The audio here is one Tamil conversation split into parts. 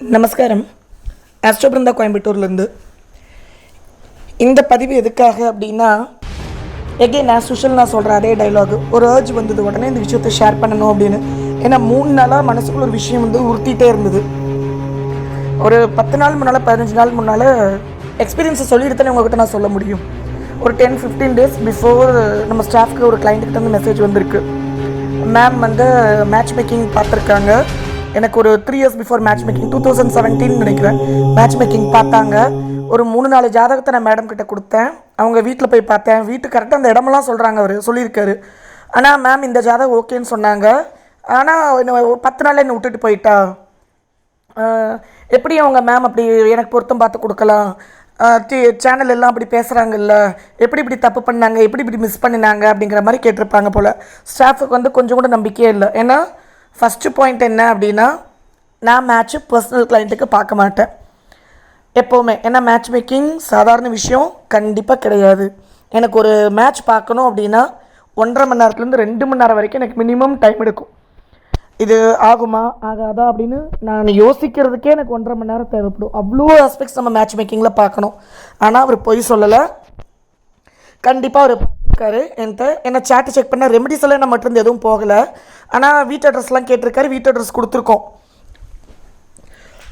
நமஸ்காரம். ஆஸ்ட்ரோ பிருந்தா கோயம்புத்தூர்லேருந்து. இந்த பதிவு எதுக்காக அப்படின்னா, எகெயின் ஆஸ் யூஷுவல் நான் சொல்கிற அதே டைலாகு, ஒரு ஏர்ஜ் வந்தது உடனே இந்த விஷயத்தை ஷேர் பண்ணணும் அப்படின்னு. ஏன்னா 3 நாளாக மனசுக்குள்ள ஒரு விஷயம் உறுத்திட்டே இருந்தது. ஒரு 10 நாள் முன்னால் 15 நாள் முன்னால் எக்ஸ்பீரியன்ஸை சொல்லிட்டு தானே உங்கள்கிட்ட நான் சொல்ல முடியும். ஒரு 10-15 டேஸ் பிஃபோர் நம்ம ஸ்டாஃப்க்கு ஒரு கிளைண்ட்டுக்கிட்ட மெசேஜ் வந்திருக்கு. மேம் மேட்ச் மேக்கிங் பார்த்துருக்காங்க. எனக்கு ஒரு 3 இயர்ஸ் பிஃபோர் மேட்ச் மேக்கிங் 2017 நினைக்கிறேன் மேட்ச் மேக்கிங் பார்த்தாங்க. ஒரு 3-4 ஜாதகத்தை நான் மேடம் கிட்ட கொடுத்தேன். அவங்க வீட்டில் போய் பார்த்தேன். வீட்டுக்கு கரெக்டாக அந்த இடமெல்லாம் சொல்கிறாங்க, அவர் சொல்லியிருக்காரு. ஆனால் மேம் இந்த ஜாதகம் ஓகேன்னு சொன்னாங்க. ஆனால் 10 நாளில் என்னை விட்டுட்டு போயிட்டா. எப்படி அவங்க மேம் அப்படி எனக்கு பொருத்தம் பார்த்து கொடுக்கலாம், சேனல் எல்லாம் அப்படி பேசுகிறாங்கல்ல, எப்படி இப்படி தப்பு பண்ணாங்க, எப்படி இப்படி மிஸ் பண்ணினாங்க அப்படிங்கிற மாதிரி கேட்டிருப்பாங்க போல். ஸ்டாஃபுக்கு கொஞ்சம் கூட நம்பிக்கையே இல்லை. ஏன்னா ஃபஸ்ட்டு பாயிண்ட் என்ன அப்படின்னா, நான் மேட்ச்சு பர்சனல் கிளைண்ட்டுக்கு பார்க்க மாட்டேன் எப்போவுமே. ஏன்னா மேட்ச் மேக்கிங் சாதாரண விஷயம் கண்டிப்பாக கிடையாது. எனக்கு ஒரு மேட்ச் பார்க்கணும் அப்படின்னா 1.5 மணி நேரத்துலேருந்து 2 மணி நேரம் வரைக்கும் எனக்கு மினிமம் டைம் எடுக்கும். இது ஆகுமா ஆகாதா அப்படின்னு நான் யோசிக்கிறதுக்கே எனக்கு 1.5 மணி நேரம் தேவைப்படும். அவ்வளோ ஆஸ்பெக்ட்ஸ் நம்ம மேட்ச் மேக்கிங்கில் பார்க்கணும். ஆனால் அவர் பொய் சொல்லலை, கண்டிப்பாக அவர் பார்த்துருக்காரு. என்கிட்ட என்ன சேட்டு செக் பண்ண ரெமெடிஸ் எல்லாம் நம்ம மட்டும் எதுவும் போகலை. ஆனால் வீட்டு அட்ரஸ்லாம் கேட்டிருக்காரு, வீட்டு அட்ரஸ் கொடுத்துருக்கோம்.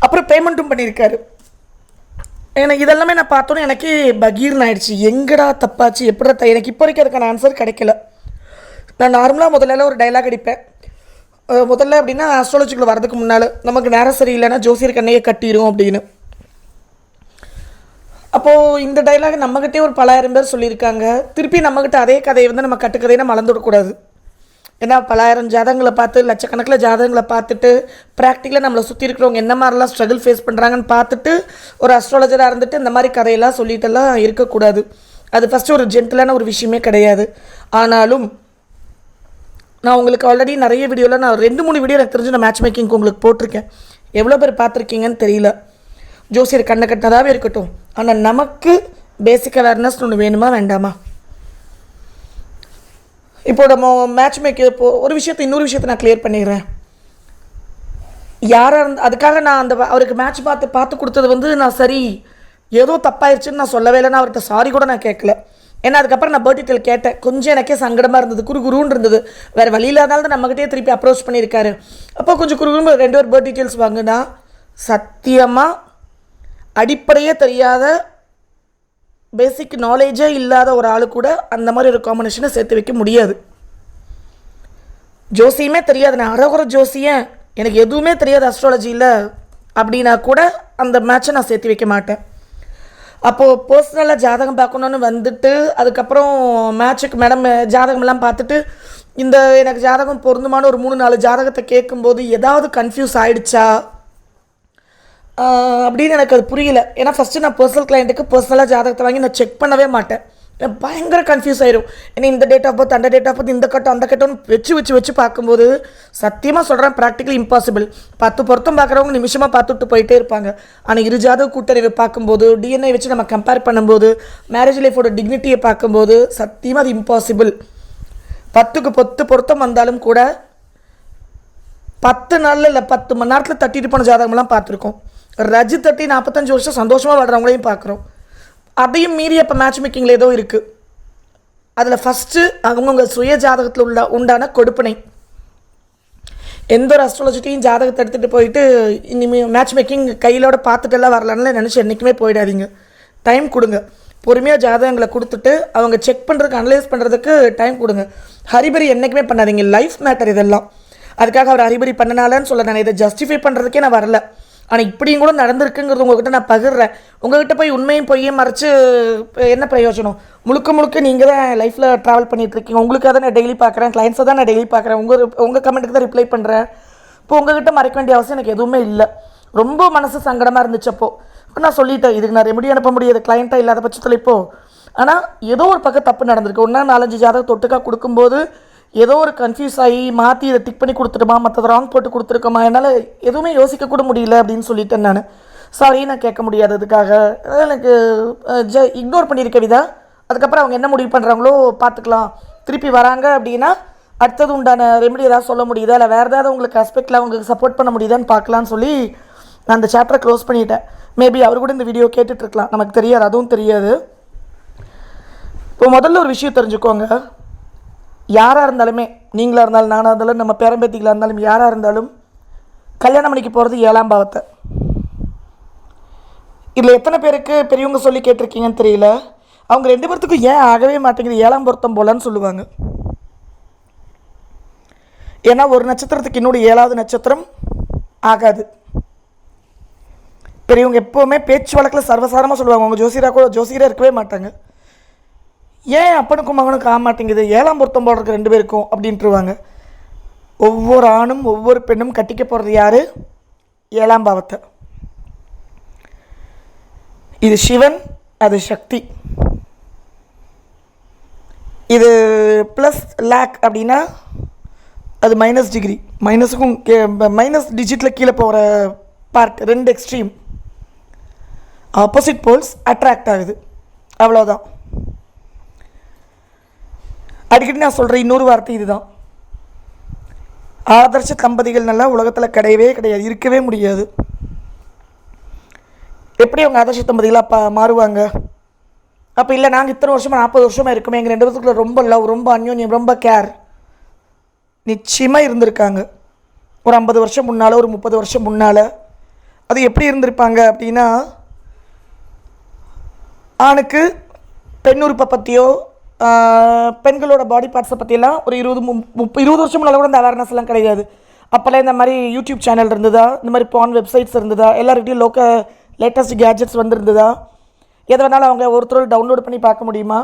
அப்புறம் பேமெண்ட்டும் பண்ணியிருக்காரு. எனக்கு இதெல்லாமே நான் பார்த்தோன்னே எனக்கு பகீர்னு ஆயிடுச்சு. எங்கடா தப்பாச்சு, எப்படி எனக்கு இப்போ வரைக்கும் அதுக்கான ஆன்சர் கிடைக்கல. நான் நார்மலாக முதல்ல ஒரு டைலாக் அடிப்பேன். முதல்ல அப்படின்னா ஆஸ்ட்ராலஜிக்குள்ள வரதுக்கு முன்னால், நமக்கு நேரம் சரியில்லைன்னா ஜோசியர் கண்ணையை கட்டிடும் அப்படின்னு. அப்போது இந்த டைலாக் நம்மகிட்டே ஒரு 10,000 பேர் சொல்லியிருக்காங்க. திருப்பி நம்மகிட்ட அதே கதையை நம்ம கட்டுக்கதையை நம்ம மறந்துவிடக்கூடாது. ஏன்னா 10,000 ஜாதகங்களை பார்த்து, லட்சக்கணக்கில் ஜாதகங்களை பார்த்துட்டு, ப்ராக்டிக்கலாக நம்மளை சுற்றி இருக்கிறவங்க என்ன மாதிரிலாம் ஸ்ட்ரகிள் ஃபேஸ் பண்ணுறாங்கன்னு பார்த்துட்டு ஒரு அஸ்ட்ராலஜராக இருந்துட்டு இந்த மாதிரி கதையெல்லாம் சொல்லிட்டெல்லாம் இருக்கக்கூடாது. அது ஃபஸ்ட்டு ஒரு ஜென்டிலான ஒரு விஷயமே கிடையாது. ஆனாலும் நான் உங்களுக்கு ஆல்ரெடி நிறைய வீடியோவில் நான் 2-3 வீடியோ எனக்கு தெரிஞ்சு நான் மேட்ச் மேக்கிங்க்கு உங்களுக்கு போட்டிருக்கேன். எவ்வளோ பேர் பார்த்துருக்கீங்கன்னு தெரியல. ஜோசியர் கண்ணை கட்டினதாகவே இருக்கட்டும், ஆனால் நமக்கு பேசிக் அவேர்னஸ் ஒன்று வேணுமா வேண்டாமா? இப்போ நம்ம மேட்ச் மேக் ஒரு விஷயத்தை இன்னொரு விஷயத்தை நான் கிளியர் பண்ணிடுறேன். யாராக அதுக்காக நான் அவருக்கு மேட்ச் பார்த்து கொடுத்தது நான் சரி ஏதோ தப்பாயிருச்சுன்னு நான் சொல்லவே இல்லை. நான் அவர்கிட்ட சாரி கூட நான் கேட்கல. ஏன்னா அதுக்கப்புறம் நான் பர்த் டீட்டெயில் கேட்டேன். கொஞ்சம் எனக்கே சங்கடமாக இருந்தது, குருன்னு இருந்தது. வேறு வழி இல்லாதாலும் நம்மகிட்டே திருப்பி அப்ரோச் பண்ணியிருக்காரு. அப்போ கொஞ்சம் குருன்னு 2 பேர் பர்த் டீட்டெயில்ஸ் வாங்கினா, சத்தியமாக அடிப்படையே தெரியாத பேசிக் நாலேஜே இல்லாத ஒரு ஆள் கூட அந்த மாதிரி ஒரு காம்பினேஷனை சேர்த்து வைக்க முடியாது. ஜோசியமே தெரியாது, நான் அரகுற ஜோசியன், எனக்கு எதுவுமே தெரியாது அஸ்ட்ராலஜியில் அப்படின்னா கூட அந்த மேட்சை நான் சேர்த்து வைக்க மாட்டேன். அப்போது பர்சனலாக ஜாதகம் பார்க்கணுன்னு வந்துட்டு அதுக்கப்புறம் மேட்சுக்கு மேடம் ஜாதகமெல்லாம் பார்த்துட்டு எனக்கு ஜாதகம் பொருந்துமான ஒரு 3-4 ஜாதகத்தை கேட்கும்போது ஏதாவது கன்ஃபியூஸ் ஆகிடுச்சா அப்படின்னு எனக்கு அது புரியல. ஏன்னா ஃபஸ்ட்டு நான் பர்சனல் கிளைண்ட்டுக்கு பர்சனலாக ஜாதகத்தை வாங்கி நான் செக் பண்ணவே மாட்டேன். பயங்கர கன்ஃபியூஸ் ஆயிரும். ஏன்னா இந்த டேட் ஆஃப் பர்த் அந்த டேட் ஆஃப் பர்த் இந்த கட்டம் அந்த கட்டம்னு வச்சு பார்க்கும்போது சத்தியமாக சொல்கிறேன், ப்ராக்டிக்கலி இம்பாசிபிள். 10 பொருத்தம் பார்க்குறவங்க நிமிஷமாக பார்த்துட்டு போயிட்டே இருப்பாங்க. ஆனால் 2 ஜாதக கூட்டறிவை பார்க்கும்போது, டிஎன்ஏ வச்சு நம்ம கம்பேர் பண்ணும்போது, மேரேஜ் லைஃபோட டிக்னிட்டியை பார்க்கும்போது சத்தியமாக அது இம்பாசிபிள். 10க்கு 10 பொருத்தம் வந்தாலும் கூட 10 நாளில் இல்லை 10 மணி நேரத்தில் தட்டிட்டு போன ஜாதகம்லாம் பார்த்துருக்கோம். ரஜி தட்டி 45 வருஷம் சந்தோஷமாக வாழ்கிறவங்களையும் பார்க்குறோம். அதையும் மீறி இப்போ மேட்ச் மேக்கிங்கில் ஏதோ இருக்குது. அதில் ஃபஸ்ட்டு அவங்கவுங்க சுய ஜாதகத்தில் உண்டான கொடுப்பனை. எந்த ஒரு அஸ்ட்ராலஜிட்டையும் ஜாதகத்தை எடுத்துகிட்டு போயிட்டு இனிமேல் மேட்ச் மேக்கிங் கையிலோட பார்த்துட்டெல்லாம் வரலான்னு நினச்சி என்றைக்குமே போயிடாதீங்க. டைம் கொடுங்க. பொறுமையாக ஜாதகங்களை கொடுத்துட்டு அவங்க செக் பண்ணுறதுக்கு, அனலைஸ் பண்ணுறதுக்கு டைம் கொடுங்க. ஹரிபரி என்றைக்குமே பண்ணாதீங்க. லைஃப் மேட்டர் இதெல்லாம். அதுக்காக அவர் ஹரிபரி பண்ணனாலன்னு சொல்ல நான் இதை ஜஸ்டிஃபை பண்ணுறதுக்கே நான் வரல. ஆனால் இப்படியும் கூட நடந்திருக்குங்கிறது உங்கள்கிட்ட நான் பகிர்றேன். உங்கள்கிட்ட போய் உண்மையும் பொய்யும் மறைச்சு என்ன பிரயோஜனம்? முழுக்க நீங்கள் தான் லைஃப்பில் ட்ராவல் பண்ணிகிட்ருக்கீங்க. உங்களுக்கு தான் நான் டெய்லி பார்க்குறேன், கிளைண்ட்ஸை தான் நான் டெய்லி பார்க்குறேன், உங்கள் கமெண்ட்டுக்கு தான் ரிப்ளை பண்ணுறேன். இப்போ உங்கள்கிட்ட மறைக்க வேண்டிய அவசியம் எனக்கு எதுவுமே இல்லை. ரொம்ப மனசு சங்கடமாக இருந்துச்சு. அப்போது நான் சொல்லிட்டேன், இதுக்கு நான் ரெமெடி அனுப்ப முடியாது கிளைண்ட்டாக இல்லாத பட்சத்தில் இப்போது. ஆனால் ஏதோ ஒரு பக்கம் தப்பு நடந்திருக்கு. 1-4-5 ஜாதகம் தொட்டுக்காக கொடுக்கும்போது ஏதோ ஒரு கன்ஃபியூஸ் ஆகி மாற்றி இதை டிக் பண்ணி கொடுத்துட்டுமா, மற்றதை ராங் போட்டு கொடுத்துருக்கோமா, என்னால் எதுவுமே யோசிக்க கூட முடியல அப்படின்னு சொல்லிட்டேன் நான். சாரி, நான் கேட்க முடியாது. அதுக்காக எனக்கு இக்னோர் பண்ணியிருக்க விதா. அதுக்கப்புறம் அவங்க என்ன முடிவு பண்ணுறாங்களோ பார்த்துக்கலாம். திருப்பி வராங்க அப்படின்னா அடுத்தது உண்டான ரெமெடி ஏதாவது சொல்ல முடியுதா, இல்லை வேறு ஏதாவது உங்களுக்கு அஸ்பெக்டில் அவங்களுக்கு சப்போர்ட் பண்ண முடியுதான்னு பார்க்கலான்னு சொல்லி நான் அந்த சாப்டரை க்ளோஸ் பண்ணிட்டேன். மேபி அவர் கூட இந்த வீடியோ கேட்டுட்ருக்கலாம், நமக்கு தெரியாது, அதுவும் தெரியாது. இப்போ முதல்ல ஒரு விஷயம் தெரிஞ்சுக்கோங்க. யாராக இருந்தாலுமே, நீங்களாக இருந்தாலும் நானாக இருந்தாலும் நம்ம பேரம்பேத்திகளாக இருந்தாலும் யாராக இருந்தாலும் கல்யாணம் பண்ணிக்கு போகிறது 7ஆம் பாவத்தை. இதில் எத்தனை பேருக்கு பெரியவங்க சொல்லி கேட்டிருக்கீங்கன்னு தெரியல. அவங்க 2 பேர்த்துக்கும் ஏன் ஆகவே மாட்டேங்குது 7ஆம் பொருத்தம் போலன்னு சொல்லுவாங்க. ஏன்னா ஒரு நட்சத்திரத்துக்கு இன்னொரு 7வது நட்சத்திரம் ஆகாது. பெரியவங்க எப்போவுமே பேச்சு வழக்கில் சர்வசாரமாக சொல்லுவாங்க. அவங்க ஜோசியராக இருக்கவே மாட்டாங்க. ஏன் அப்பனுக்கும் மகனுக்கும் ஆக மாட்டேங்குது 7ஆம் பொருத்தம் போடுறதுக்கு 2 பேருக்கும் அப்படின்ட்டுருவாங்க. ஒவ்வொரு ஆணும் ஒவ்வொரு பெண்ணும் கட்டிக்க போகிறது யார்? 7ஆம் பாவத்தை. இது சிவன், அது சக்தி. இது ப்ளஸ் லேக் அப்படின்னா அது மைனஸ் டிகிரி, மைனஸுக்கும் மைனஸ் டிஜிட்டில் கீழே போகிற part. 2 extreme opposite poles attract ஆகுது, அவ்வளோதான். அடிக்கடி நான் சொல்கிற இன்னொரு வார்த்தை இதுதான். ஆதர்ஷ தம்பதிகள் நல்லா உலகத்தில் கிடையவே கிடையாது, இருக்கவே முடியாது. எப்படி அவங்க ஆதர்ஷ தம்பதிகளாக அப்போ மாறுவாங்க? அப்போ இல்லை நாங்கள் இத்தனை வருஷமாக 40 வருஷமாக இருக்குமே, எங்கள் 2 பேருக்குள்ள ரொம்ப லவ், ரொம்ப அந்யோன்யம், ரொம்ப கேர். நிச்சயமாக இருந்திருக்காங்க. ஒரு 50 வருஷம் முன்னால், ஒரு 30 வருஷம் முன்னால். அது எப்படி இருந்திருப்பாங்க அப்படின்னா, ஆணுக்கு பெண் உறுப்பை பற்றியோ பெண்களோட பாடி பார்ட்ஸை பற்றியெல்லாம் ஒரு 20 வருஷம் முன்னால் கூட இந்த அவேர்னஸ்லாம் கிடையாது. அப்போல்லாம் இந்த மாதிரி யூடியூப் சேனல் இருந்ததா, இந்த மாதிரி பான் வெப்சைட்ஸ் இருந்ததா, எல்லாருக்கிட்டையும் லேட்டஸ்ட் கேட்ஜெட்ஸ் வந்துருந்ததா? எதை வேணாலும் அவங்க ஒருத்தரோடு டவுன்லோட் பண்ணி பார்க்க முடியுமா?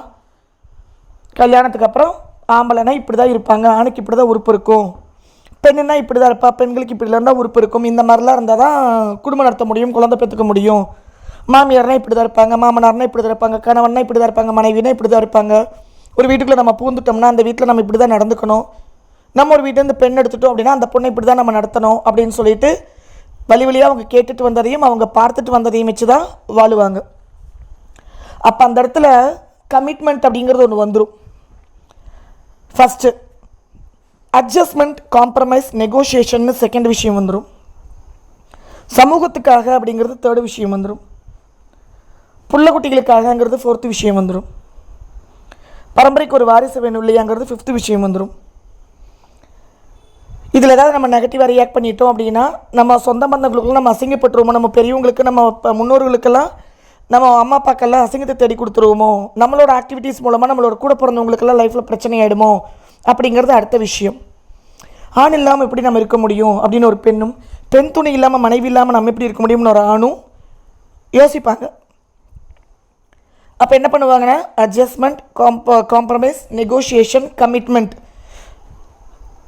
கல்யாணத்துக்கு அப்புறம் ஆம்பளைனா இப்படி தான் இருப்பாங்க, ஆணுக்கு இப்படி தான் உறுப்பு இருக்கும், பெண்ணுன்னா இப்படி தான் இருப்பா, பெண்களுக்கு இப்படி இருந்தால் உறுப்பு இருக்கும், இந்த மாதிரிலாம் இருந்தால் தான் குடும்பம் நடத்த முடியும், குழந்தை பெற்றுக்க முடியும். மாமியார்னா இப்படி தான் இருப்பாங்க, மாமனார்னா இப்படி தான் இருப்பாங்க, கணவன்னா இப்படி தான் இருப்பாங்க, மனைவினா இப்படி தான் இருப்பாங்க. ஒரு வீட்டுக்குள்ளே நம்ம பூந்துட்டோம்னா அந்த வீட்டில் நம்ம இப்படி தான் நடந்துக்கணும். நம்ம ஒரு வீட்டிலேருந்து பெண் எடுத்துட்டோம் அப்படின்னா அந்த பொண்ணை இப்படி தான் நம்ம நடத்தணும் அப்படின்னு சொல்லிட்டு வழி வழியாக அவங்க கேட்டுட்டு வந்ததையும் அவங்க பார்த்துட்டு வந்ததையும் வச்சு தான் வாழுவாங்க. அப்போ அந்த இடத்துல கமிட்மெண்ட் அப்படிங்கிறது ஒன்று வந்துடும். First adjustment, compromise, negotiation second விஷயம் வந்துடும். சமூகத்துக்காக அப்படிங்கிறது 3rd விஷயம் வந்துடும். புள்ள குட்டிகளுக்காகங்கிறது 4th விஷயம் வந்துடும். பரம்பரைக்கு ஒரு வாரிசு வேணும் இல்லையாங்கிறது 5th விஷயம் வந்துடும். இதில் ஏதாவது நம்ம நெகட்டிவாக ரியாக்ட் பண்ணிட்டோம் அப்படின்னா நம்ம சொந்த பந்தங்களுக்குள்ள நம்ம அசிங்கப்பட்டுருவோமோ, நம்ம பெரியவங்களுக்கு, நம்ம முன்னோர்களுக்கெல்லாம், நம்ம அம்மா அப்பாக்கெல்லாம் அசிங்கத்தை தேடி கொடுத்துருவோமோ, நம்மளோட ஆக்டிவிட்டீஸ் மூலமாக நம்மளோட கூட பிறந்தவங்களுக்கெல்லாம் லைஃப்பில் பிரச்சனை ஆகிடுமோ அப்படிங்கிறது அடுத்த விஷயம். ஆண் இல்லாமல் எப்படி நம்ம இருக்க முடியும் அப்படின்னு ஒரு பெண்ணும், பெண் துணை இல்லாமல் மனைவி இல்லாமல் நம்ம எப்படி இருக்க முடியும்னு ஒரு ஆணும் யோசிப்பாங்க. அப்போ என்ன பண்ணுவாங்கன்னா அட்ஜஸ்ட்மெண்ட், காம்ப்ரமைஸ், நெகோஷியேஷன், கமிட்மெண்ட்.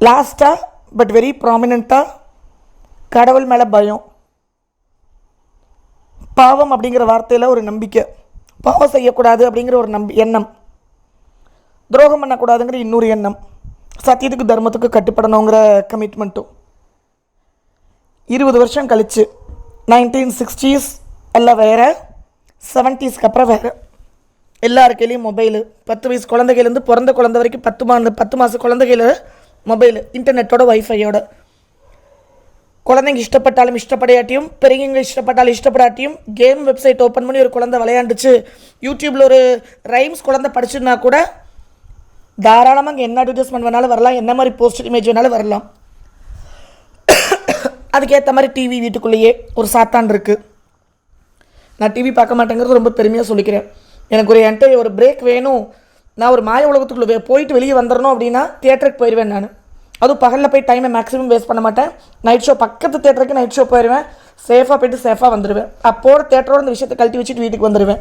லாஸ்ட்டாக பட் வெரி ப்ராமினெண்ட்டாக கடவுள் மேலே பயம். பாவம் அப்படிங்கிற வார்த்தையில் ஒரு நம்பிக்கை, பாவம் செய்யக்கூடாது அப்படிங்கிற ஒரு எண்ணம், துரோகம் பண்ணக்கூடாதுங்கிற இன்னொரு எண்ணம், சத்தியத்துக்கு தர்மத்துக்கு கட்டுப்படணுங்கிற கமிட்மெண்ட்டும். 20 வருஷம் கழித்து 1960s எல்லாம் வேறு, 70ஸ்க்கு அப்புறம் வேறு. எல்லார் கையிலையும் மொபைலு. 10 வயசு குழந்தைலேருந்து பிறந்த குழந்தை வரைக்கும் 10 மாத குழந்தைகள் மொபைலு, இன்டர்நெட்டோட, வைஃபையோட. குழந்தைங்க இஷ்டப்பட்டாலும் இஷ்டப்படையாட்டியும், பெரியவங்க இஷ்டப்பட்டாலும் இஷ்டப்படாட்டியும் கேம் வெப்சைட் ஓப்பன் பண்ணி ஒரு குழந்தை விளையாண்டுச்சு, யூடியூப்பில் ஒரு ரைம்ஸ் குழந்தை படிச்சுன்னா கூட தாராளமாக அங்கே என்ன அட்வர்டைஸ்மெண்ட் வேணாலும் வரலாம், என்ன மாதிரி போஸ்டர் இமேஜ் வேணாலும் வரலாம். அதுக்கேற்ற மாதிரி டிவி வீட்டுக்குள்ளேயே ஒரு சாத்தான் இருக்குது. நான் டிவி பார்க்க மாட்டேங்கிறது ரொம்ப பெருமையாக சொல்லிக்கிறேன். எனக்கு ஒரு பிரேக் வேணும், நான் ஒரு மாய உலகத்துக்குள்ளே போயிட்டு வெளியே வந்துடணும் அப்படின்னா தியேட்டருக்கு போயிடுவேன். நான் அதுவும் பகலில் போய் டைமை மேக்ஸிமம் வேஸ்ட் பண்ண மாட்டேன். நைட் ஷோ பக்கத்து தேட்டருக்கு நைட் ஷோ போயிடுவேன். சேஃபாக போய்ட்டு சேஃபாக வந்துடுவேன். அப்போது தேட்டரோட இந்த விஷயத்தை கழட்டி வச்சுட்டு வீட்டுக்கு வந்துடுவேன்.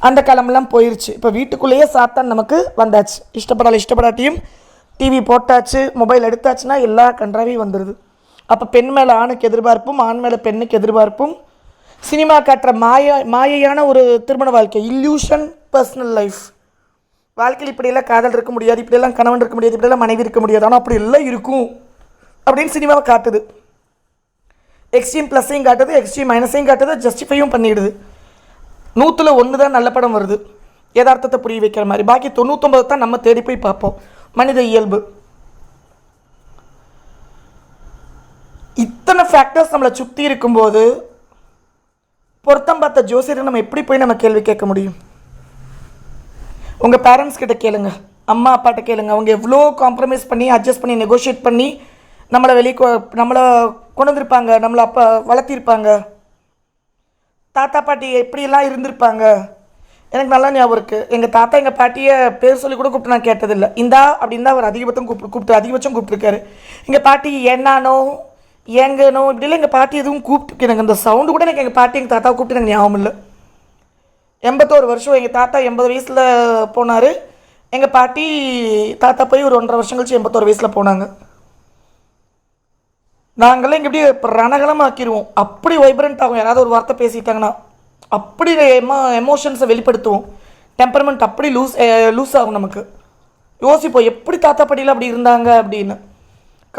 அந்த காலமெல்லாம் போயிடுச்சு. இப்போ வீட்டுக்குள்ளேயே சாத்தான் நமக்கு வந்தாச்சு. இஷ்டப்படாட்டியும் டிவி போட்டாச்சு, மொபைல் எடுத்தாச்சுன்னா எல்லா கன்றாவையும் வந்துடுது. அப்போ பெண் மேலே ஆணுக்கு எதிர்பார்ப்பும், ஆண் மேலே பெண்ணுக்கு எதிர்பார்ப்பும், சினிமா காட்டுற மாயையான ஒரு திருமண வாழ்க்கை, இல்யூஷன் பர்சனல் லைஃப். வாழ்க்கையில் இப்படியெல்லாம் காதல் இருக்க முடியாது, இப்படியெல்லாம் கணவன் இருக்க முடியாது, இப்படியெல்லாம் மனைவி இருக்க முடியாது, ஆனால் அப்படி எல்லாம் இருக்கும் அப்படின்னு சினிமாவை காட்டுது. எக்ஸ்ட்ரீம் ப்ளஸ்ஸையும் காட்டுது, எக்ஸ்ட்ரீம் மைனஸையும் காட்டுது, ஜஸ்டிஃபையும் பண்ணிடுது. 100ல் 1 தான் நல்ல படம் வருது, யதார்த்தத்தை புரிய வைக்கிற மாதிரி. பாக்கி 99 தான் நம்ம தேடி போய் பார்ப்போம். மனித இயல்பு. இத்தனை இத்தனை ஃபேக்டர்ஸ் நம்மளை சுற்றி இருக்கும்போது பொருத்தம் பார்த்த ஜோசியரை நம்ம எப்படி போய் நம்ம கேள்வி கேட்க முடியும்? உங்கள் பேரண்ட்ஸ் கிட்ட கேளுங்க, அம்மா அப்பாட்ட கேளுங்க. அவங்க எவ்வளோ காம்ப்ரமைஸ் பண்ணி அட்ஜஸ்ட் பண்ணி நெகோஷியேட் பண்ணி நம்மளை கொண்டு வந்திருப்பாங்க, நம்மளை அப்போ வளர்த்திருப்பாங்க. தாத்தா பாட்டி எப்படியெல்லாம் இருந்திருப்பாங்க. எனக்கு நல்லா ஞாபகம் இருக்குது. எங்கள் தாத்தா எங்கள் பாட்டியை பேர் சொல்லி கூட கூப்பிட்டு நான் கேட்டதில்லை. இந்தா அப்படின்னு தான் அவர் அதிகபட்சம் கூப்பிட்டுருக்காரு. எங்கள் பாட்டி என்னானோ ஏங்கனோ இப்படிலாம் எங்கள் பாட்டி எதுவும் கூப்பிட்டு எனக்கு அந்த சவுண்டு கூட எனக்கு எங்கள் பாட்டி எங்கள் தாத்தாவை கூப்பிட்டு எனக்கு ஞாபகம் இல்லை. 81 வருஷம் எங்கள் தாத்தா 80 வயசில் போனார். எங்கள் பாட்டி தாத்தா போய் ஒரு 1.5 வருஷம் கழிச்சு 81 வயசில் போனாங்க. நாங்களாம் இங்கே எப்படி ரணகலமாக்கிடுவோம், அப்படி வைப்ரண்ட் ஆகும். யாராவது ஒரு வார்த்தை பேசிட்டாங்கன்னா அப்படி எமோஷன்ஸை வெளிப்படுத்துவோம். டெம்பர்மெண்ட் அப்படி லூஸ் ஆகும். நமக்கு யோசிப்போம் எப்படி தாத்தா பாட்டியில் அப்படி இருந்தாங்க அப்படின்னு.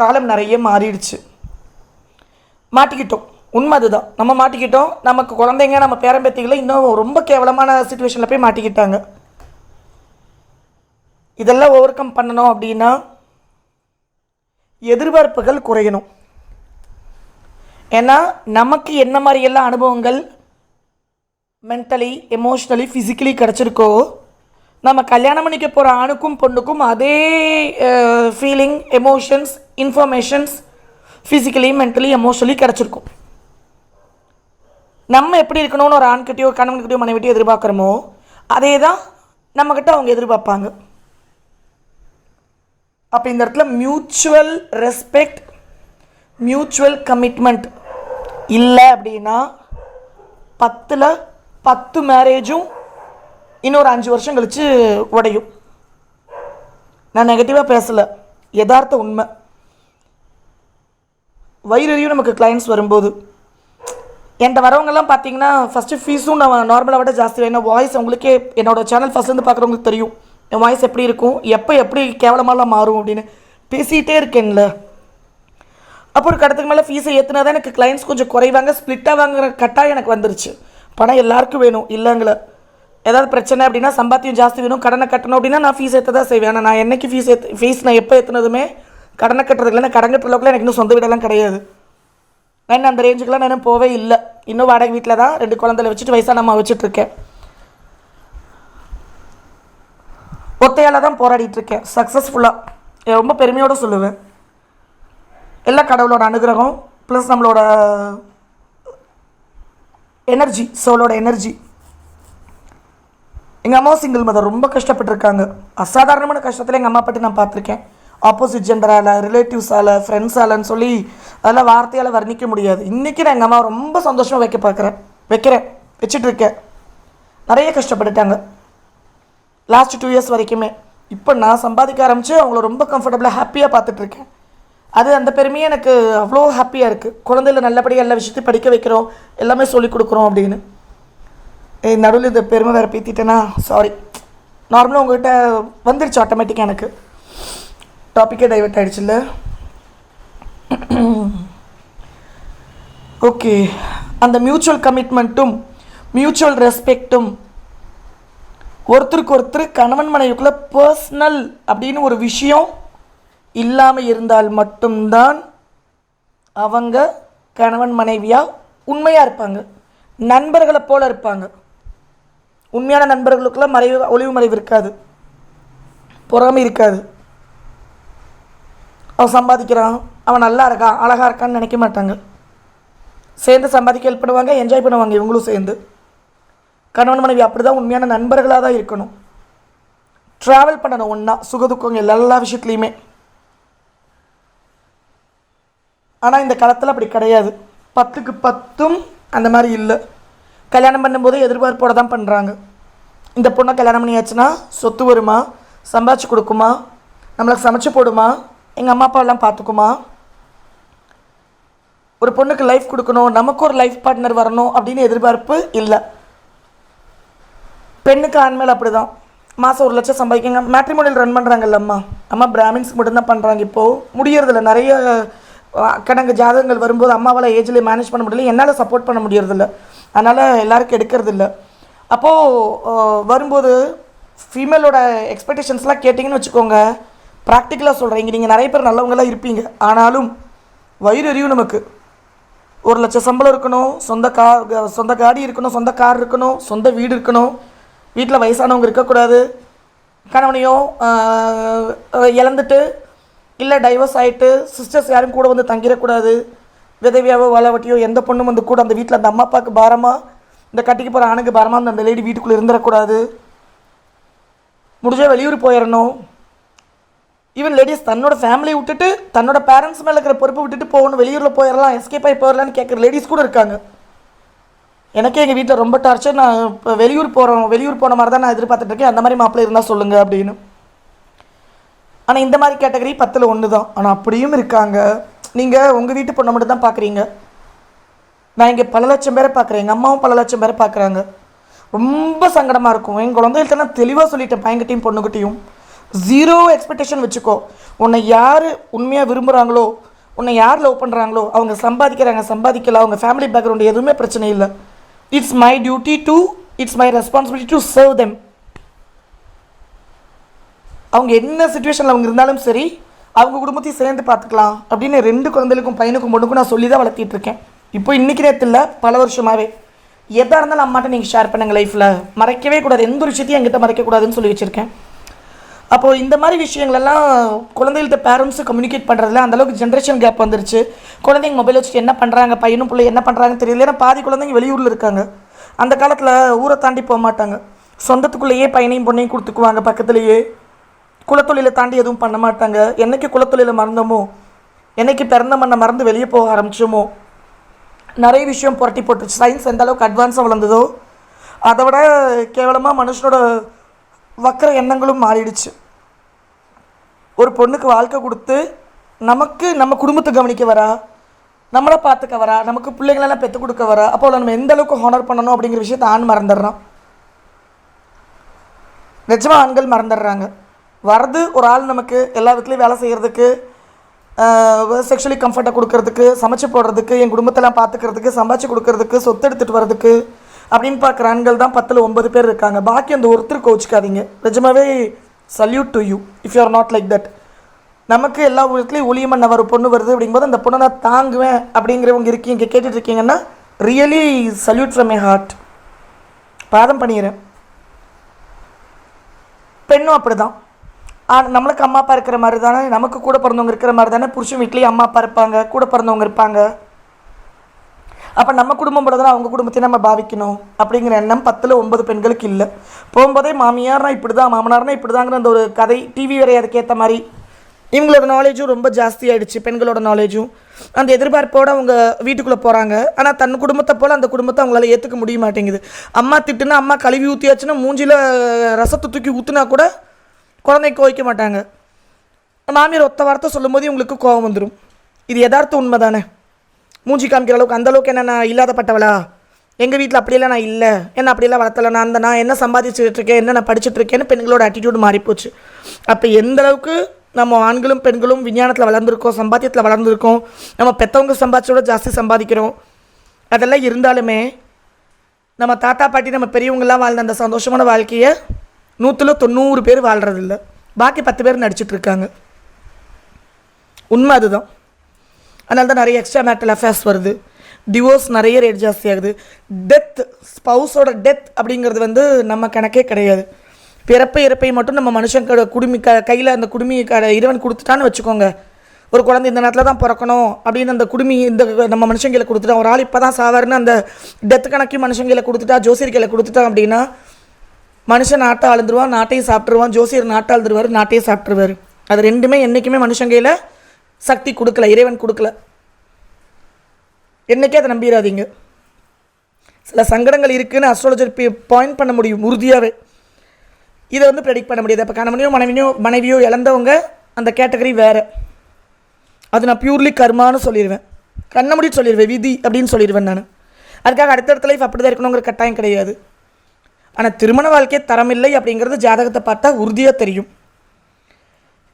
காலம் நிறைய மாறிடுச்சு, மாட்டிக்கிட்டோம். உண்மை அதுதான், நம்ம மாட்டிக்கிட்டோம். நமக்கு குழந்தைங்க நம்ம பேரம்பேத்திகளை இன்னும் ரொம்ப கேவலமான சிச்சுவேஷனில் போய் மாட்டிக்கிட்டாங்க. இதெல்லாம் ஓவர் கம் பண்ணணும் அப்படின்னா எதிர்பார்ப்புகள் குறையணும். ஏன்னா நமக்கு என்ன மாதிரியெல்லாம் அனுபவங்கள் மென்டலி எமோஷ்னலி ஃபிசிக்கலி கிடச்சிருக்கோ, நம்ம கல்யாணம் பண்ணிக்க போகிற ஆணுக்கும் பொண்ணுக்கும் அதே feeling emotions informations physically mentally emotionally கிடச்சிருக்கும். நம்ம எப்படி இருக்கணும்னு ஒரு ஆண்கிட்டையோ கணவன்கிட்டையோ மனைவிட்டையோ எதிர்பார்க்குறோமோ அதே தான் நம்மக்கிட்ட அவங்க எதிர்பார்ப்பாங்க. அப்போ இந்த இடத்துல மியூச்சுவல் ரெஸ்பெக்ட் மியூச்சுவல் கமிட்மெண்ட் இல்லை அப்படின்னா 10ல் 10 மேரேஜும் இன்னொரு 5 வருஷம் கழித்து உடையும். நான் நெகட்டிவாக பேசலை, யதார்த்த உண்மை. வயிறையும் நமக்கு கிளைண்ட்ஸ் வரும்போது என்கிட்ட வரவங்கெல்லாம் பார்த்தீங்கன்னா ஃபஸ்ட்டு ஃபீஸும் நான் நார்மலாக விட ஜாஸ்தி வேணும். வாய்ஸ் உங்களுக்கே என்னோடய சேனல் ஃபஸ்ட்லேருந்து பார்க்குறவங்களுக்கு தெரியும் என் வாய்ஸ் எப்படி இருக்கும், எப்படி கேவலமாலாம் மாறும் அப்படின்னு பேசிகிட்டே இருக்கேன்ல. அப்போ ஒரு கடத்துக்கு மேலே ஃபீஸை ஏற்றுனா தான் எனக்கு கிளைண்ட்ஸ் கொஞ்சம் குறைவாங்க, ஸ்ப்ளிட்டாக வாங்குற கட்டாயம் எனக்கு வந்துருச்சு. பணம் எல்லாருக்கும் வேணும் இல்லைங்கள. ஏதாவது பிரச்சனை அப்படின்னா சம்பாத்தியம் ஜாஸ்தி வேணும், கடனை கட்டணும் அப்படின்னா நான் ஃபீஸ் ஏற்ற தான் செய்வேன். ஆனால் நான் என்னைக்கு ஃபீஸ் நான் எப்போ ஏற்றுனதுமே கடனை கட்டுறதுக்கு இல்லை. கடன் கட்டுற அளவுக்குலாம் எனக்கு இன்னும் சொந்த வீடெல்லாம் கிடையாது. நான் அந்த ரேஞ்சுக்கெலாம் நான் போவே இல்லை. இன்னும் வாடகை வீட்டில் தான் 2 குழந்தைல வச்சுட்டு வயசாக நம்ம வச்சுட்ருக்கேன். ஒத்தையால் தான் போராடிட்டுருக்கேன் சக்ஸஸ்ஃபுல்லாக. ரொம்ப பெருமையோடு சொல்லுவேன். எல்லாம் கடவுளோட அனுகிரகம் ப்ளஸ் நம்மளோட எனர்ஜி, சோலோட எனர்ஜி. எங்கள் அம்மாவும் சிங்கிள் மதர், ரொம்ப கஷ்டப்பட்டுருக்காங்க. அசாதாரணமான கஷ்டத்தில் எங்கள் அம்மா பட்டு நான் பார்த்துருக்கேன். ஆப்போசிட் ஜெண்டரால், ரிலேட்டிவ்ஸால், ஃப்ரெண்ட்ஸாலன்னு சொல்லி அதெல்லாம் வார்த்தையால் வர்ணிக்க முடியாது. இன்றைக்கி நான் எங்கள் அம்மா ரொம்ப சந்தோஷமாக வச்சிட்ருக்கேன். நிறைய கஷ்டப்பட்டுட்டாங்க லாஸ்ட் 2 இயர்ஸ் வரைக்குமே. இப்போ நான் சம்பாதிக்க ஆரம்பித்து அவங்கள ரொம்ப கம்ஃபர்டபுளாக ஹாப்பியாக பார்த்துட்ருக்கேன். அது அந்த பெருமையே எனக்கு அவ்வளோ ஹாப்பியாக இருக்குது. குழந்தைல நல்லபடியாக எல்லா விஷயத்தையும் படிக்க வைக்கிறோம், எல்லாமே சொல்லிக் கொடுக்குறோம் அப்படின்னு. நடுவில் இந்த பெருமை வேறு பீத்திட்டேன்னா சாரி. நார்மலாக உங்கள்கிட்ட வந்துருச்சு ஆட்டோமேட்டிக்காக. எனக்கு டாப்பிக்கே டைவெர்ட் ஆகிடுச்சுல்ல. ஓகே, அந்த மியூச்சுவல் கமிட்மெண்ட்டும் மியூச்சுவல் ரெஸ்பெக்டும் ஒருத்தருக்கு ஒருத்தர் கணவன் மனைவிக்குள்ளே பர்சனல் அப்படின்னு ஒரு விஷயம் இல்லாமல் இருந்தால் மட்டும்தான் அவங்க கணவன் மனைவியாக உண்மையாக இருப்பாங்க, நண்பர்களை போல் இருப்பாங்க. உண்மையான நண்பர்களுக்குள்ள ஒளிவு மறைவு இருக்காது, பொறாமை இருக்காது. அவன் சம்பாதிக்கிறான், அவன் நல்லா இருக்கான், அழகாக இருக்கான்னு நினைக்க மாட்டாங்க. சேர்ந்து சம்பாதிக்க ஹெல்ப் பண்ணுவாங்க, என்ஜாய் பண்ணுவாங்க இவங்களும் சேர்ந்து. கணவன் மனைவி அப்படி தான் உண்மையான நண்பர்களாக தான் இருக்கணும். ட்ராவல் பண்ணணும் ஒன்றா, சுகதுக்கங்கள் எல்லா விஷயத்துலையுமே. ஆனால் இந்த காலத்தில் அப்படி கிடையாது. 10க்கு 10ம் அந்த மாதிரி இல்லை. கல்யாணம் பண்ணும்போதே எதிர்பார்ப்போடு தான் பண்ணுறாங்க. இந்த பொண்ணை கல்யாணம் பண்ணியாச்சுன்னா சொத்து வருமா, சம்பாதிச்சு கொடுக்குமா, நம்மளுக்கு சமைச்சு போடுமா, எங்கள் அம்மா அப்பாவெல்லாம் பார்த்துக்குமா, ஒரு பொண்ணுக்கு லைஃப் கொடுக்கணும், நமக்கு ஒரு லைஃப் பார்ட்னர் வரணும் அப்படின்னு எதிர்பார்ப்பு இல்லை. பெண்ணுக்கு ஆண்மேல் அப்படி தான். மாதம் 1 லட்சம் சம்பாதிக்கங்க. மேட்ரிமோனியல் ரன் பண்ணுறாங்கல்ல அம்மா பிராமின்ஸ்க்கு மட்டும்தான் பண்ணுறாங்க. இப்போது முடியறதில்ல. நிறைய கடங்க ஜாதகங்கள் வரும்போது அம்மாவால் ஏஜ்லேயே மேனேஜ் பண்ண முடியல, என்னால் சப்போர்ட் பண்ண முடியறதில்ல, அதனால் எல்லாருக்கும் எடுக்கிறதில்ல. அப்போது வரும்போது ஃபீமேலோட எக்ஸ்பெக்டேஷன்ஸ்லாம் கேட்டிங்கன்னு வச்சுக்கோங்க. ப்ராக்டிக்கலாக சொல்கிறேன், இங்கே நீங்கள் நிறைய பேர் நல்லவங்களாம் இருப்பீங்க, ஆனாலும் வயிறு எரியும் நமக்கு. 1,00,000 சம்பளம் இருக்கணும், சொந்த காடி இருக்கணும், சொந்த கார் இருக்கணும், சொந்த வீடு இருக்கணும், வீட்டில் வயசானவங்க இருக்கக்கூடாது, கணவனையும் இழந்துட்டு இல்லை டைவர்ஸ் ஆகிட்டு சிஸ்டர்ஸ் யாரும் கூட வந்து தங்கிடக்கூடாது, விதவியாவோ வளவட்டியோ எந்த பொண்ணும் வந்து கூட அந்த வீட்டில் அந்த அம்மா அப்பாவுக்கு பாரமாக, இந்த கட்டிக்கு போகிற ஆணுக்கு பாரமாக அந்த லேடி வீட்டுக்குள்ளே இருந்துடக்கூடாது, முடிஞ்சால் வெளியூர் போயிடணும். ஈவன் லேடிஸ் தன்னோட ஃபேமிலியை விட்டுட்டு தன்னோட பேரண்ட்ஸ் மேலே இருக்கிற பொறுப்பை விட்டுட்டு போகணும், வெளியூரில் போயிடலாம், எஸ்கேப் ஆகி போயிடலான்னு கேட்குற லேடிஸ் கூட இருக்காங்க. எனக்கே எங்கள் வீட்டில் ரொம்ப டார்ச்சர், நான் இப்போ வெளியூர் போன மாதிரி தான் நான் எதிர்பார்த்துட்ருக்கேன், அந்த மாதிரி மாப்பிள்ளை இருந்தால் சொல்லுங்கள் அப்படின்னு. ஆனால் இந்த மாதிரி கேட்டகரி 10ல் 1 தான். ஆனால் அப்படியும் இருக்காங்க. நீங்கள் உங்கள் வீட்டு பொண்ணை மட்டும் தான் பார்க்குறீங்க, நான் இங்கே பல லட்சம் பேரை பார்க்குறேன், எங்கள் அம்மாவும் பல லட்சம் பேரை பார்க்குறாங்க. ரொம்ப சங்கடமாக இருக்கும். என் குழந்தைகள்ட்ட நான் தெளிவாக சொல்லிட்டேன், பையன்கிட்டையும் பொண்ணுக்கிட்டையும், 0 எக்ஸ்பெக்டேஷன் வச்சுக்கோ. உன்னை யார் உண்மையாக விரும்புகிறாங்களோ, உன்னை யார் லவ் பண்ணுறாங்களோ, அவங்க சம்பாதிக்கல, அவங்க ஃபேமிலி பேக்ரவுண்டு எதுவுமே பிரச்சனை இல்லை. It's my responsibility to serve them. அவங்க என்ன சுச்சுவேஷனில் அவங்க இருந்தாலும் சரி, அவங்க குடும்பத்தையும் சேர்ந்து பார்த்துக்கலாம் அப்படின்னு 2 குழந்தைகளுக்கும் பையனுக்கும் பொண்ணுக்கும் நான் சொல்லி தான் வளர்த்திட்ருக்கேன். இப்போ இன்றைக்கி நேரத்தில் இல்லை, பல வருஷமாகவே. எதாக இருந்தாலும் அம்மாட்ட நீங்கள் ஷேர் பண்ணுங்கள், லைஃப்பில் மறைக்கவே கூடாது, எந்த ஒரு விஷயத்தையும் என்கிட்ட மறைக்கக்கூடாதுன்னு சொல்லி வச்சுருக்கேன். அப்போது இந்த மாதிரி விஷயங்களெல்லாம் குழந்தைகள்கிட்ட பேரண்ட்ஸு கம்யூனிகேட் பண்ணுறதுல அந்தளவுக்கு ஜென்ரேஷன் கேப் வந்துருச்சு. குழந்தைங்க மொபைல் வச்சுட்டு என்ன பண்ணுறாங்க, பையனும் பிள்ளை என்ன பண்ணுறாங்கன்னு தெரியல. ஏன்னா பாதி குழந்தைங்க வெளியூரில் இருக்காங்க. அந்த காலத்தில் ஊரை தாண்டி போக மாட்டாங்க, சொந்தத்துக்குள்ளேயே பையனையும் பொண்ணையும் கொடுத்துக்குவாங்க பக்கத்துலேயே. குலத்தொழிலை தாண்டி எதுவும் பண்ண மாட்டாங்க. என்றைக்கு குலத்தொழிலை மறந்தோமோ, என்றைக்கு பிறந்த மண்ணை மறந்து வெளியே போக ஆரம்பிச்சோமோ, நிறைய விஷயம் புரட்டி போட்டுருச்சு. சயின்ஸ் எந்த அளவுக்கு அட்வான்ஸாக வளர்ந்ததோ அதை விட கேவலமாக மனுஷனோட வக்கர எண்ணங்களும் மாறிடுச்சு. ஒரு பொண்ணுக்கு வாழ்க்கை கொடுத்து நம்ம குடும்பத்தை கவனிக்க வரா, நம்மளை பார்த்துக்க வரா, நமக்கு பிள்ளைங்களெல்லாம் பெற்று கொடுக்க வரா. அப்போ நம்ம எந்த அளவுக்கு ஹானர் பண்ணணும் அப்படிங்கிற விஷயத்தை ஆண் மறந்துடுறான். நிஜமாக ஆண்கள் மறந்துடுறாங்க. வரது ஒரு ஆள் நமக்கு எல்லா விதத்துலேயும் வேலை செய்கிறதுக்கு, செக்ஷுவலி கம்ஃபர்ட்டை கொடுக்கறதுக்கு, சமைச்சு போடுறதுக்கு, என் குடும்பத்தெல்லாம் பார்த்துக்கிறதுக்கு, சம்பாதிச்சு கொடுக்கறதுக்கு, சொத்து எடுத்துகிட்டு வர்றதுக்கு அப்படின்னு பார்க்குற ஆண்கள் தான் 10ல் 9 பேர் இருக்காங்க. பாக்கி அந்த ஒருத்தர் கோச்சிக்காதீங்க. நிஜமாவே salute to you if you are not like that. நமக்கு எல்லா விதத்துலேயும் ஒளியமண்ண ஒரு பொண்ணு வருது அப்படிங்கும்போது அந்த பொண்ணை நான் தாங்குவேன் அப்படிங்கிறவங்க இருக்கீங்க, கேட்டுட்ருக்கீங்கன்னா really salute from my heart. பாதம் பண்ணிடுறேன். பெண்ணும் அப்படி தான். நம்மளுக்கு அம்மா அப்பா இருக்கிற மாதிரி தானே, நமக்கு கூட பிறந்தவங்க இருக்கிற மாதிரி தானே புருஷன் வீட்லேயும் அம்மா அப்பா இருப்பாங்க, கூட பிறந்தவங்க இருப்பாங்க. அப்போ நம்ம குடும்பம் போல தானே அவங்க குடும்பத்தையும் நம்ம பாவிக்கணும் அப்படிங்கிற எண்ணம் 10ல் 9 பெண்களுக்கு இல்லை. போகும்போதே மாமியார்னா இப்படி தான், மாமனார்னா இப்படி தாங்கிற அந்த ஒரு கதை டிவி வரைய அதுக்கேற்ற மாதிரி இவங்களோட நாலேஜும் ரொம்ப ஜாஸ்தி ஆகிடுச்சு. பெண்களோட நாலேஜும் அந்த எதிர்பார்ப்போடு அவங்க வீட்டுக்குள்ளே போகிறாங்க. ஆனால் தன் குடும்பத்தை போல் அந்த குடும்பத்தை அவங்களால ஏற்றுக்க முடிய மாட்டேங்குது. அம்மா திட்டுனா, அம்மா கழுவி ஊற்றியாச்சுன்னா மூஞ்சியில் ரசத்தை தூக்கி ஊற்றுனா கூட குழந்தைக்கு வைக்க மாட்டாங்க. மாமியார் ஒத்த வார்த்தை சொல்லும் போது இவங்களுக்கு கோபம் வந்துடும். இது யதார்த்த உண்மை தானே. மூஞ்சி காமிக்கிற அளவுக்கு அந்தளவுக்கு என்ன நான் இல்லாதப்பட்டவளா, எங்கள் வீட்டில் அப்படியெல்லாம் நான் இல்லை, என்ன அப்படியெல்லாம் வளர்த்தலை, நான் என்ன சம்பாதிச்சுட்ருக்கேன், என்ன நான் படிச்சுட்ருக்கேன்னு பெண்களோட ஆட்டிடியூடு மாறிப்போச்சு. அப்போ எந்த அளவுக்கு நம்ம ஆண்களும் பெண்களும் விஞ்ஞானத்தில் வளர்ந்துருக்கோம், சம்பாத்தியத்தில் வளர்ந்துருக்கோம், நம்ம பெற்றவங்க சம்பாதிச்சோட ஜாஸ்தி சம்பாதிக்கிறோம். அதெல்லாம் இருந்தாலுமே நம்ம தாத்தா பாட்டி நம்ம பெரியவங்களாம் வாழ்ந்த அந்த சந்தோஷமான வாழ்க்கையை 100ல் 90 பேர் வாழ்கிறதில்ல. பாக்கி 10 பேர் நடிச்சிட்ருக்காங்க. உண்மை அதுதான். அதனால தான் நிறைய எக்ஸ்ட்ரா மேரிட்டல் அஃபேர்ஸ் வருது, டிவோர்ஸ் நிறைய ரேட் ஜாஸ்தி ஆகுது. டெத், ஸ்பவுஸோட டெத் அப்படிங்கிறது நம்ம கணக்கே கிடையாது. இறப்பை மட்டும் நம்ம மனுஷன் குடுமி கையில் அந்த குடுமி இறைவன் கொடுத்துட்டான்னு வச்சுக்கோங்க. ஒரு குழந்தை இந்த நேரத்தில் தான் பிறக்கணும் அப்படின்னு அந்த குடுமி இந்த நம்ம மனுஷங்களை கொடுத்துட்டா, ஒரு ஆள் இப்போ தான் சாதாரண அந்த டெத்து கணக்கு மனுஷங்களை கொடுத்துட்டா, ஜோசியர் கையில் கொடுத்துட்டான் அப்படின்னா மனுஷன் நாட்டை ஆளுந்துருவான், நாட்டையும் சாப்பிட்ருவான். ஜோசியர் நாட்டை ஆளுந்துருவார், நாட்டையும் சாப்பிட்ருவார். அது ரெண்டுமே என்றைக்குமே மனுஷங்கையில் சக்தி கொடுக்கல, இறைவன் கொடுக்கல. என்றைக்கே அதை நம்பிடாதீங்க. சில சங்கடங்கள் இருக்குதுன்னு அஸ்ட்ராலஜர் பாயிண்ட் பண்ண முடியும் உறுதியாகவே. இதை ப்ரெடிக்ட் பண்ண முடியாது. அப்போ கணவனையோ மனைவியோ இழந்தவங்க அந்த கேட்டகரி வேறு. அது நான் பியூர்லி கர்மான்னு சொல்லிடுவேன், கண்ண முடிட்டு சொல்லிடுவேன், விதி அப்படின்னு சொல்லிடுவேன் நான். அதுக்காக அடுத்தடுத்த லைஃப் அப்படி தான் இருக்கணுங்கிற கட்டாயம் கிடையாது. ஆனால் திருமண வாழ்க்கையே தரமில்லை அப்படிங்கிறது ஜாதகத்தை பார்த்தா உறுதியாக தெரியும்.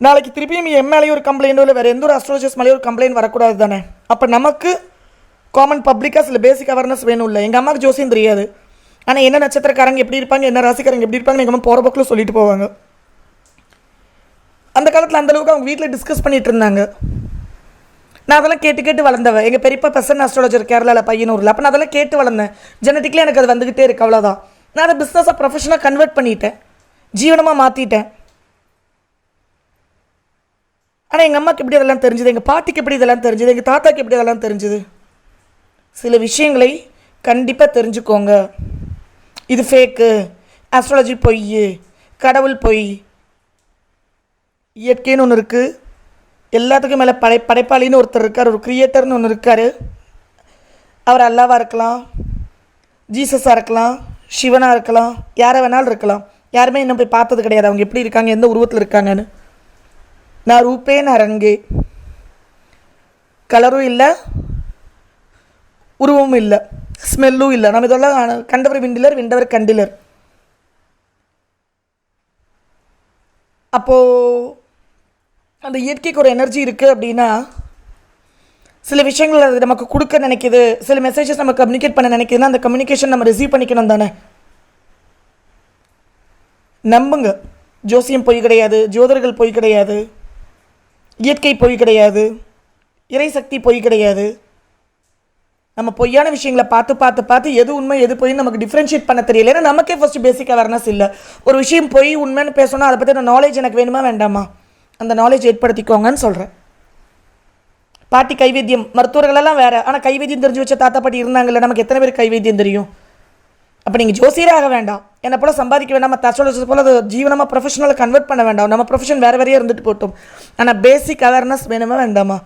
நாளைக்கு திருப்பியும் என் மேலேயும் ஒரு கம்ப்ளைண்ட்டோ இல்லை வேறு எந்த ஒரு அஸ்ட்ராலஜர்ஸ் மேலேயும் ஒரு கம்ப்ளைண்ட் வரக்கூடாது தானே. அப்போ நமக்கு காமன் பப்ளிக்காக சில பேசிக் அவேர்னஸ் வேணும். இல்லை எங்கள் அம்மாவுக்கு ஜோசியம் தெரியாது, ஆனால் என்ன நட்சத்திரக்காரங்க எப்படி இருப்பாங்க, என்ன ராசிக்காரங்க எப்படி இருப்பாங்க எங்கள் அம்மா போகிற பக்கம் சொல்லிட்டு போவாங்க. அந்த காலத்தில் அந்தளவுக்கு அவங்க வீட்டில் டிஸ்கஸ் பண்ணிகிட்டு இருந்தாங்க. நான் அதெல்லாம் கேட்டு கேட்டு வளர்ந்தவன். எங்கள் பெரியப்பா பர்சன் அஸ்ட்ராலஜர் கேரளாவில் பையனூரில். அப்போ நான் அதெல்லாம் கேட்டு வளர்ந்தேன். ஜெனட்டிக்லி எனக்கு அது வந்துக்கிட்டே இருக்கு, அவ்வளோதான். நான் அதை பிஸ்னஸாக ப்ரொஃபஷனாக கன்வெர்ட் பண்ணிட்டேன், ஜீவனமாக மாற்றிட்டேன். ஆனால் எங்கள் அம்மாவுக்கு எப்படி இதெல்லாம் தெரிஞ்சுது, எங்கள் பாட்டிக்கு எப்படி இதெல்லாம் தெரிஞ்சுது, எங்கள் தாத்தாக்கு எப்படி இதெல்லாம் தெரிஞ்சுது? சில விஷயங்களை கண்டிப்பாக தெரிஞ்சுக்கோங்க. இது ஃபேக்கு, ஆஸ்ட்ராலஜி பொய், கடவுள் பொய். இயற்கைன்னு ஒன்று இருக்குது, எல்லாத்துக்கும் மேலே படைப்பாளின்னு ஒருத்தர் இருக்கார், ஒரு கிரியேட்டர்னு ஒன்று இருக்கார். அவர் அல்லாவாக இருக்கலாம், ஜீசஸாக இருக்கலாம், சிவனாக இருக்கலாம், யாரை வேணாலும் இருக்கலாம். யாருமே இன்னும் போய் பார்த்தது கிடையாது அவங்க எப்படி இருக்காங்க, எந்த உருவத்தில் இருக்காங்கன்னு. நான் ரூபே நான் ரங்கே, கலரும் இல்லை, உருவமும் இல்லை, ஸ்மெல்லும் இல்லை. நம்ம இதெல்லாம் கண்டவர் விண்டிலர், விண்டவர் கண்டிலர். அப்போது அந்த இயற்கைக்கு ஒரு எனர்ஜி இருக்குது அப்படின்னா, சில விஷயங்கள் அது நமக்கு கொடுக்க நினைக்கிது, சில மெசேஜஸ் நம்ம கம்யூனிகேட் பண்ண நினைக்கிதுன்னா அந்த கம்யூனிகேஷன் நம்ம ரிசீவ் பண்ணிக்கணும் தானே. நம்புங்க, ஜோசியம் பொய் கிடையாது, ஜோதிடர்கள் பொய் கிடையாது, இயற்கை பொய் கிடையாது, இறைசக்தி பொய் கிடையாது. நம்ம பொய்யான விஷயங்களை பார்த்து பார்த்து பார்த்து எது உண்மை எது பொய்ன்னு நமக்கு டிஃப்ரென்ஷியேட் பண்ண தெரியல. ஏன்னா நமக்கே ஃபஸ்ட்டு பேசிக் அவேர்னஸ் இல்லை. ஒரு விஷயம் பொய் உண்மைன்னு பேசணும், அதை பற்றி நாலேஜ் எனக்கு வேணுமா வேண்டாமா? அந்த நாலேஜ் ஏற்படுத்திக்கோங்கன்னு சொல்கிறேன். பாட்டி கைவேத்தியம், மருத்துவர்களெல்லாம் வேறு, ஆனால் கைவேத்தியம் தெரிஞ்சு வச்ச தாத்தா பாட்டி இருந்தாங்கல்ல, நமக்கு எத்தனை பேர் கைவேத்தியம் தெரியும்? அப்போ நீங்கள் ஜோசியராக வேண்டாம், என்னை போல் சம்பாதிக்க வேண்டாம், மற்ற அஸ்ட்ராலஜர்ஸ் போல் அது ஜீவனமாக ப்ரொஃபஷனலாக கன்வெர்ட் பண்ண வேண்டாம். நம்ம ப்ரொஃபஷன் வேறு வேறையாக இருந்துட்டு போட்டோம், ஆனால் பேசிக் அவேர்னஸ் வேணுமா வேண்டாமா?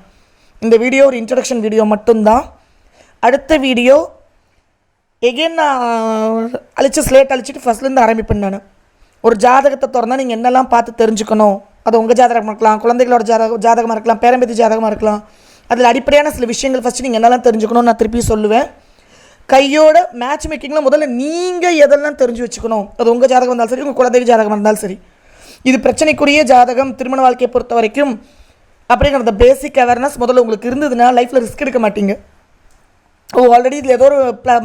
இந்த வீடியோ ஒரு இன்ட்ரடக்ஷன் வீடியோ மட்டும்தான். அடுத்த வீடியோ எகெயின் நான் ஸ்லேட் அழிச்சிட்டு ஃபஸ்ட்லேருந்து ஆரம்பிப்பேன். நான் ஒரு ஜாதகத்தை திறந்தால் நீங்கள் என்னெல்லாம் பார்த்து தெரிஞ்சுக்கணும், அது உங்கள் ஜாதகமாக இருக்கலாம், குழந்தைகளோட ஜாதகமாக இருக்கலாம், பேரம்பேத்தி ஜாதகமாக இருக்கலாம். அதில் அடிப்படையான சில விஷயங்கள் ஃபஸ்ட்டு நீங்கள் என்னெல்லாம் தெரிஞ்சுக்கணும்னு நான் திருப்பி சொல்லுவேன். கையோட மேட்ச் மேக்கிங்கில் முதல்ல நீங்கள் எதெல்லாம் தெரிஞ்சு வச்சுக்கணும், அது உங்கள் ஜாதகம் இருந்தாலும் சரி, உங்கள் குழந்தைங்க ஜாதகம் இருந்தாலும் சரி. இது பிரச்சனைக்குரிய ஜாதகம், திருமண வாழ்க்கையை பொறுத்த வரைக்கும் அப்படிங்கிற பேசிக் அவேர்னஸ் முதல்ல உங்களுக்கு இருந்ததுன்னா லைஃப்பில் ரிஸ்க் எடுக்க மாட்டீங்க. ஆல்ரெடி இதில் ஏதோ ஒரு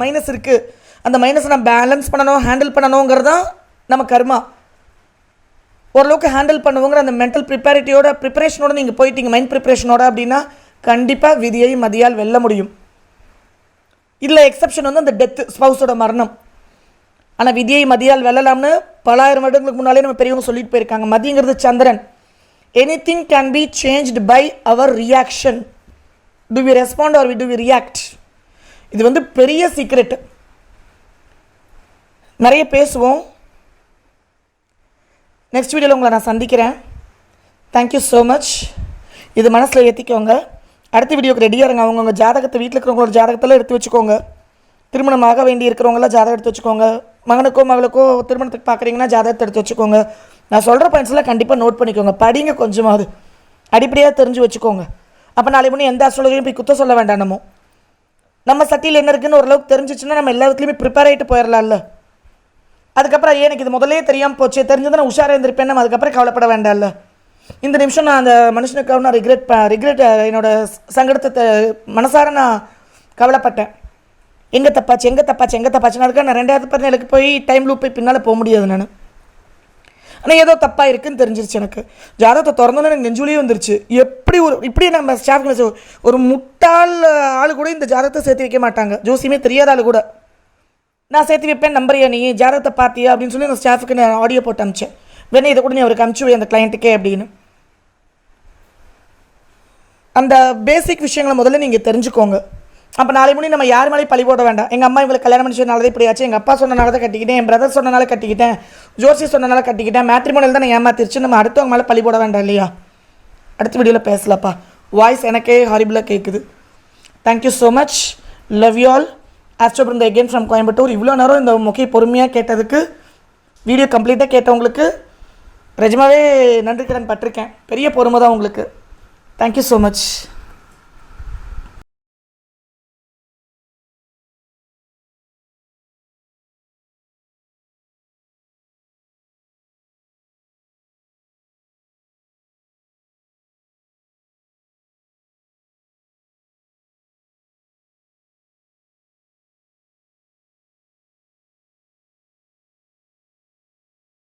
மைனஸ் இருக்குது, அந்த மைனஸை நான் பேலன்ஸ் பண்ணணும், ஹேண்டில் பண்ணணுங்கிறது தான் நம்ம கர்மா. ஓரளவுக்கு ஹேண்டில் பண்ணுவோங்கிற அந்த மென்டல் ப்ரிப்பரேஷனோட நீங்கள் போயிட்டீங்க, மைண்ட் ப்ரிப்பரேஷனோட, அப்படின்னா கண்டிப்பாக விதியை மதியால் வெல்ல முடியும். இதில் எக்ஸப்ஷன் வந்து அந்த டெத்து, ஸ்பவுஸோட மரணம். ஆனால் விதியை மதியால் வெல்லலாம்னு பலாயிரம் வருடங்களுக்கு முன்னாலே நம்ம பெரியவங்க சொல்லிட்டு போயிருக்காங்க. மதிங்கிறது சந்திரன். Anything can be changed by our reaction. Do we respond or do we react? இது வந்து பெரிய சீக்ரெட்டு. நிறைய பேசுவோம். நெக்ஸ்ட் வீடியோவில் உங்களை நான் சந்திக்கிறேன். Thank you so much. இது மனசில் ஏற்றிக்கோங்க. அடுத்த வீடியோக்கு ரெடியாக இருங்க. அவங்கவுங்க ஜாதகத்தை, வீட்டில் இருக்கிறவங்களோட ஜாதகத்தெல்லாம் எடுத்து வச்சுக்கோங்க. திருமணமாக வேண்டி இருக்கிறவங்களாம் ஜாதகம் எடுத்து வச்சுக்கோங்க. மகனுக்கோ மகளுக்கோ திருமணத்துக்கு பார்க்குறீங்கன்னா ஜாதகத்தை எடுத்து வச்சுக்கோங்க. நான் சொல்கிற பாயிண்ட்ஸ்லாம் கண்டிப்பாக நோட் பண்ணிக்கோங்க. படிங்க, கொஞ்சமாவது அடிப்படையாக தெரிஞ்சு வச்சுக்கோங்க. அப்போ நாளைக்கு முன்னே எந்த அஸ்ட்ராலஜியும் போய் குத்த சொல்ல வேண்டாம். நம்ம சட்டியில் என்ன இருக்குதுன்னு ஓரளவுக்கு தெரிஞ்சிச்சுன்னா நம்ம எல்லா இடத்துலையுமே ப்ரிப்பேர் ஆகிட்டு போயிடலாம்ல. அதுக்கப்புறம் எனக்கு இது முதலே தெரியாமல் போச்சு, தெரிஞ்சது நான் உஷாராக இருந்திருப்பேன், நம்ம அதுக்கப்புறம் கவலைப்பட வேண்டாம்ல. இந்த நிமிஷம் நான் அந்த மனுஷனுக்காக நான் ரிக்ரெட் என்னோட சங்கடத்தை மனசார நான் கவலைப்பட்டேன். எங்கே தப்பாச்சுன்னு. அதுக்காக நான் 2017 போய் டைம் லூப் போய் பின்னால் போக முடியாது நான். ஆனால் ஏதோ தப்பாக இருக்குதுன்னு தெரிஞ்சிருச்சு எனக்கு. ஜாதகத்தை திறந்தோன்னே எனக்கு நெஞ்சுலேயே வந்துருச்சு. இப்படி நம்ம ஸ்டாஃப்க்கு ஒரு முட்டாள் ஆள் கூட இந்த ஜாதகத்தை சேர்த்து வைக்க மாட்டாங்க. ஜோசியமே தெரியாத ஆள் கூட நான் சேர்த்து வைப்பேன். நம்புறியா நீ ஜாதகத்தை பார்த்தியா அப்படின்னு சொல்லி அந்த ஸ்டாஃபுக்கு நான் ஆடியோ போட்டு அனுப்பிச்சேன். வேணா இதை கூட நீ அவருக்கு அனுப்பிச்சு அந்த கிளைண்ட்டுக்கே அப்படின்னு. அந்த பேசிக் விஷயங்களை முதல்ல நீங்கள் தெரிஞ்சுக்கோங்க. அப்போ நாளை முடி நம்ம யார் மேலேயும் பழி போட வேண்டாம். எங்கள் அம்மா இவங்களுக்கு கல்யாணம் பண்ணி சொன்னாலே இப்படியாச்சு, எங்கள் அப்பா சொன்னனால தான் கட்டிக்கிட்டேன், என் பிரதர் சொன்னனால கட்டிக்கிட்டேன், ஜோசி சொன்னனால கட்டிக்கிட்டேன், மேட்ரிமோனியில் தான் நான் ஏமாத்திருச்சு, நம்ம அடுத்தவங்க மேலே பழி போட வேண்டாம் இல்லையா? அடுத்த வீடியோவில் பேசலப்பா. வாய்ஸ் எனக்கே ஹாரிபிளாக கேட்குது. Thank you so much. Love you all. Astro Brinda again from Coimbatore. இவ்வளோ நேரம் இந்த முக்கிய பொறுமையாக கேட்டதுக்கு, வீடியோ கம்ப்ளீட்டாக கேட்டவங்களுக்கு நிஜமாவே நன்றி கடன் பட்டிருக்கேன். பெரிய பொறுமை தான் உங்களுக்கு. Thank you so much.